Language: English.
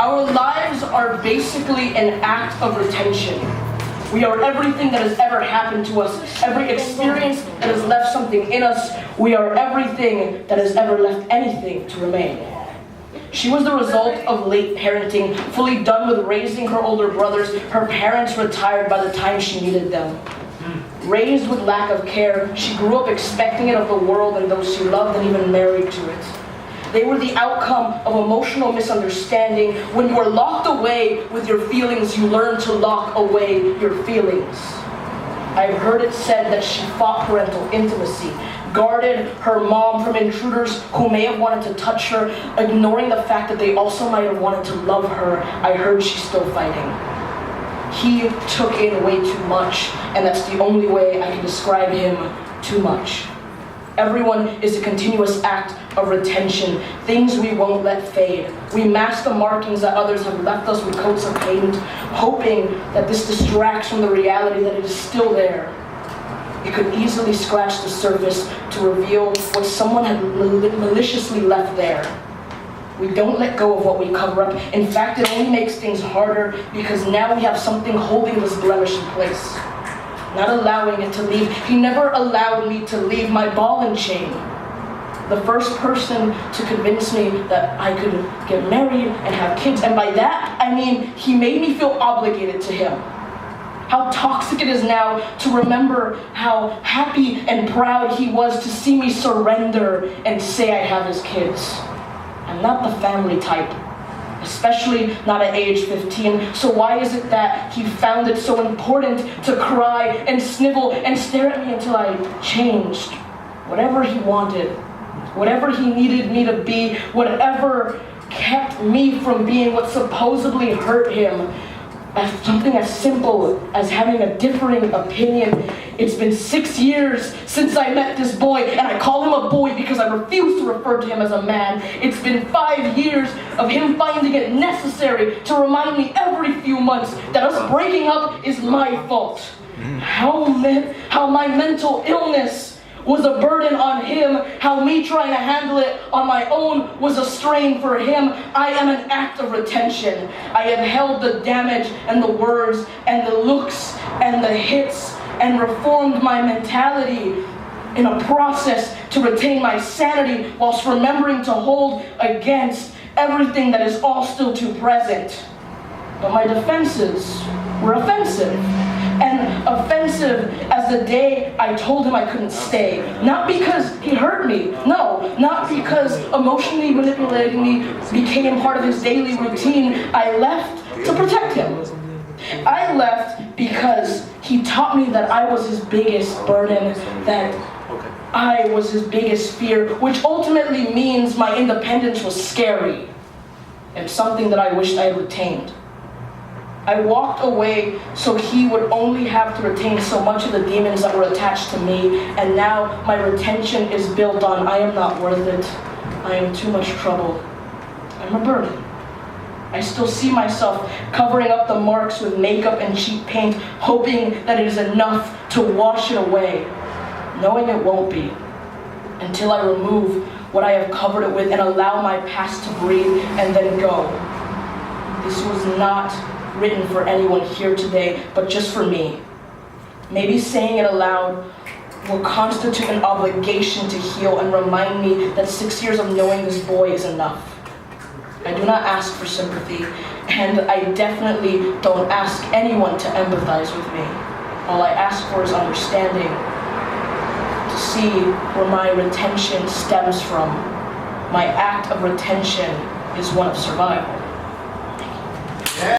Our lives are basically an act of retention. We are everything that has ever happened to us, every experience that has left something in us. We are everything that has ever left anything to remain. She was the result of late parenting, fully done with raising her older brothers. Her parents retired by the time she needed them. Raised with lack of care, she grew up expecting it of the world and those she loved and even married to it. They were the outcome of emotional misunderstanding. When you are locked away with your feelings, you learn to lock away your feelings. I've heard it said that she fought parental intimacy, guarded her mom from intruders who may have wanted to touch her, ignoring the fact that they also might have wanted to love her. I heard she's still fighting. He took in way too much, and that's the only way I can describe him: too much. Everyone is a continuous act of retention, things we won't let fade. We mask the markings that others have left us with coats of paint, hoping that this distracts from the reality that it is still there. It could easily scratch the surface to reveal what someone had maliciously left there. We don't let go of what we cover up. In fact, it only makes things harder because now we have something holding this blemish in place. Not allowing it to leave. He never allowed me to leave my ball and chain. The first person to convince me that I could get married and have kids, and by that, I mean he made me feel obligated to him. How toxic it is now to remember how happy and proud he was to see me surrender and say I have his kids. I'm not the family type, especially not at age 15. So why is it that he found it so important to cry and snivel and stare at me until I changed? Whatever he wanted, whatever he needed me to be, whatever kept me from being what supposedly hurt him, as something as simple as having a differing opinion. It's been 6 years since I met this boy, and I call him a boy because I refuse to refer to him as a man. It's been 5 years of him finding it necessary to remind me every few months that us breaking up is my fault. How my mental illness was a burden on him, how me trying to handle it on my own was a strain for him. I am an act of retention. I have held the damage and the words and the looks and the hits and reformed my mentality in a process to retain my sanity whilst remembering to hold against everything that is all still too present. But my defenses were offensive. And offensive as the day I told him I couldn't stay. Not because he hurt me, no, not because emotionally manipulating me became part of his daily routine. I left to protect him. I left because he taught me that I was his biggest burden, that I was his biggest fear, which ultimately means my independence was scary and something that I wished I had retained. I walked away so he would only have to retain so much of the demons that were attached to me, and now my retention is built on I am not worth it, I am too much trouble, I'm a burden. I still see myself covering up the marks with makeup and cheap paint, hoping that it is enough to wash it away, knowing it won't be, until I remove what I have covered it with and allow my past to breathe and then go. This was not written for anyone here today, but just for me. Maybe saying it aloud will constitute an obligation to heal and remind me that 6 years of knowing this boy is enough. I do not ask for sympathy, and I definitely don't ask anyone to empathize with me. All I ask for is understanding, to see where my retention stems from. My act of retention is one of survival.